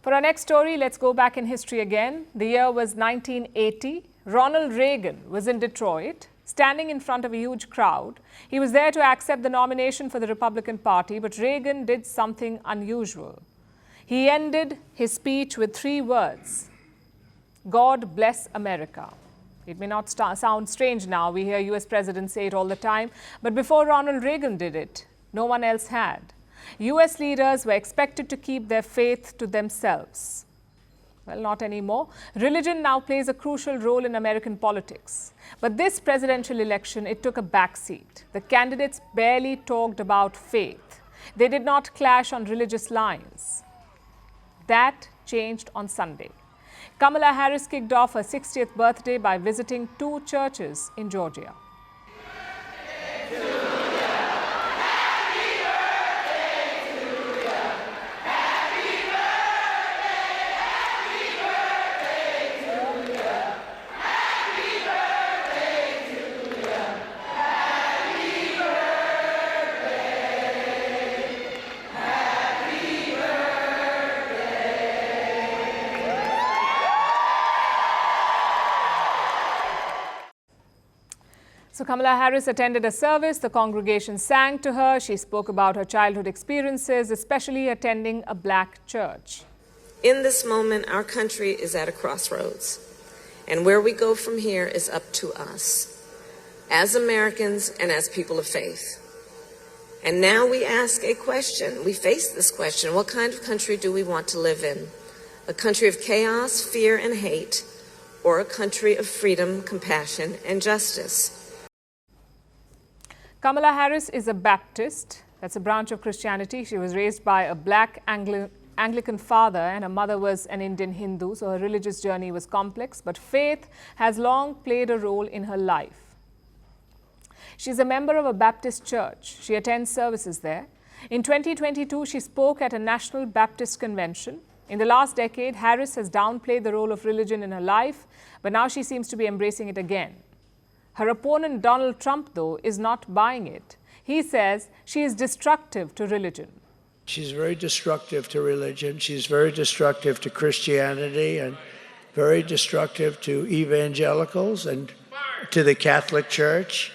For our next story, let's go back in history again. The year was 1980. Ronald Reagan was in Detroit, standing in front of a huge crowd. He was there to accept the nomination for the Republican Party, but Reagan did something unusual. He ended his speech with 3 words: God bless America. It may not sound strange now. We hear US presidents say it all the time. But before Ronald Reagan did it, no one else had. US leaders were expected to keep their faith to themselves. Well, not anymore. Religion now plays a crucial role in American politics. But this presidential election, it took a backseat. The candidates barely talked about faith. They did not clash on religious lines. That changed on Sunday. Kamala Harris kicked off her 60th birthday by visiting 2 churches in Georgia. So Kamala Harris attended a service. The congregation sang to her. She spoke about her childhood experiences, especially attending a black church. In this moment, our country is at a crossroads, and where we go from here is up to us, as Americans and as people of faith. And now we ask a question. We face this question: what kind of country do we want to live in? A country of chaos, fear, and hate, or a country of freedom, compassion, and justice? Kamala Harris is a Baptist. That's a branch of Christianity. She was raised by a black Anglican father, and her mother was an Indian Hindu, so her religious journey was complex, but faith has long played a role in her life. She's a member of a Baptist church. She attends services there. In 2022, she spoke at a National Baptist Convention. In the last decade, Harris has downplayed the role of religion in her life, but now she seems to be embracing it again. Her opponent, Donald Trump, though, is not buying it. He says she is destructive to religion. She's very destructive to religion. She's very destructive to Christianity and very destructive to evangelicals and to the Catholic Church.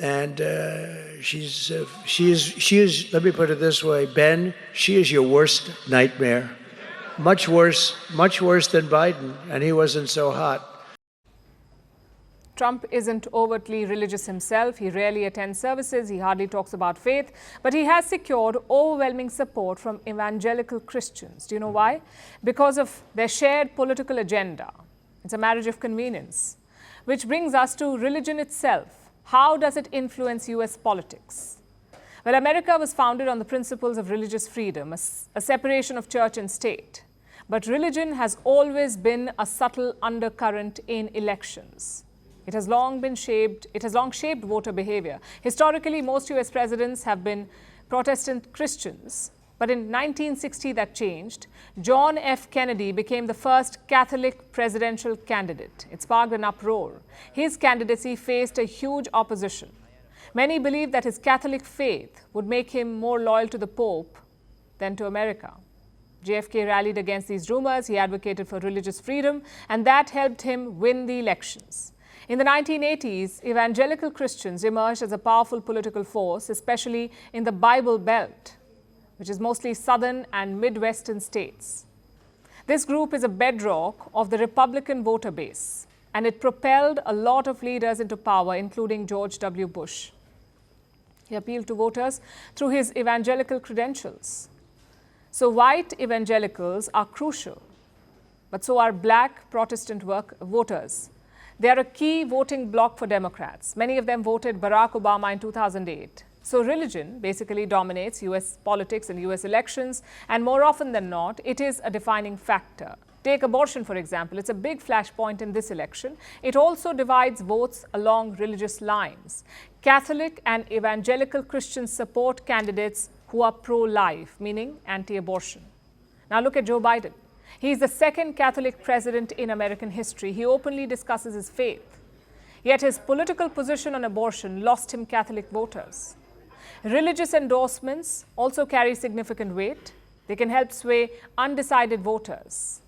And she is, let me put it this way, Ben, she is your worst nightmare. Much worse than Biden, and he wasn't so hot. Trump isn't overtly religious himself. He rarely attends services. He hardly talks about faith. But he has secured overwhelming support from evangelical Christians. Do you know why? Because of their shared political agenda. It's a marriage of convenience. Which brings us to religion itself. How does it influence US politics? Well, America was founded on the principles of religious freedom, a separation of church and state. But religion has always been a subtle undercurrent in elections. It has long shaped voter behavior. Historically, most US presidents have been Protestant Christians. But in 1960, that changed. John F. Kennedy became the first Catholic presidential candidate. It sparked an uproar. His candidacy faced a huge opposition. Many believed that his Catholic faith would make him more loyal to the Pope than to America. JFK rallied against these rumors. He advocated for religious freedom, and that helped him win the elections. In the 1980s, evangelical Christians emerged as a powerful political force, especially in the Bible Belt, which is mostly southern and Midwestern states. This group is a bedrock of the Republican voter base, and it propelled a lot of leaders into power, including George W. Bush. He appealed to voters through his evangelical credentials. So white evangelicals are crucial, but so are black Protestant voters. They are a key voting bloc for Democrats. Many of them voted Barack Obama in 2008. So religion basically dominates US politics and US elections, and more often than not, it is a defining factor. Take abortion, for example. It's a big flashpoint in this election. It also divides votes along religious lines. Catholic and evangelical Christians support candidates who are pro-life, meaning anti-abortion. Now look at Joe Biden. He is the second Catholic president in American history. He openly discusses his faith. Yet his political position on abortion lost him Catholic voters. Religious endorsements also carry significant weight. They can help sway undecided voters.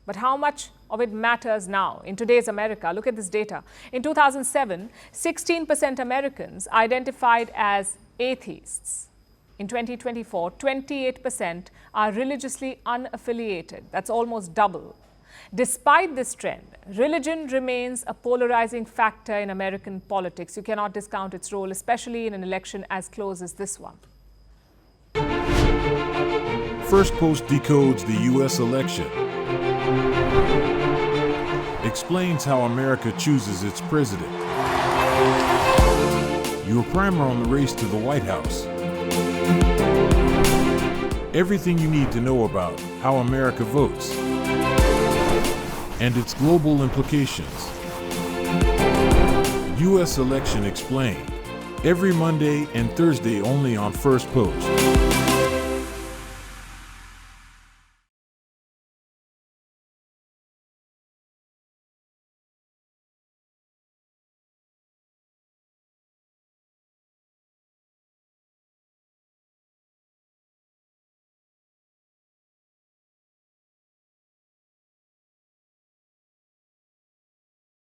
But how much of it matters now in today's America? Look at this data. In 2007, 16% Americans identified as atheists. In 2024, 28% are religiously unaffiliated. That's almost double. Despite this trend, religion remains a polarizing factor in American politics. You cannot discount its role, especially in an election as close as this one. Firstpost decodes the U.S. election. Explains how America chooses its president. Your primer on the race to the White House. Everything you need to know about how America votes and its global implications. U.S. Election Explained. Every Monday and Thursday only on Firstpost.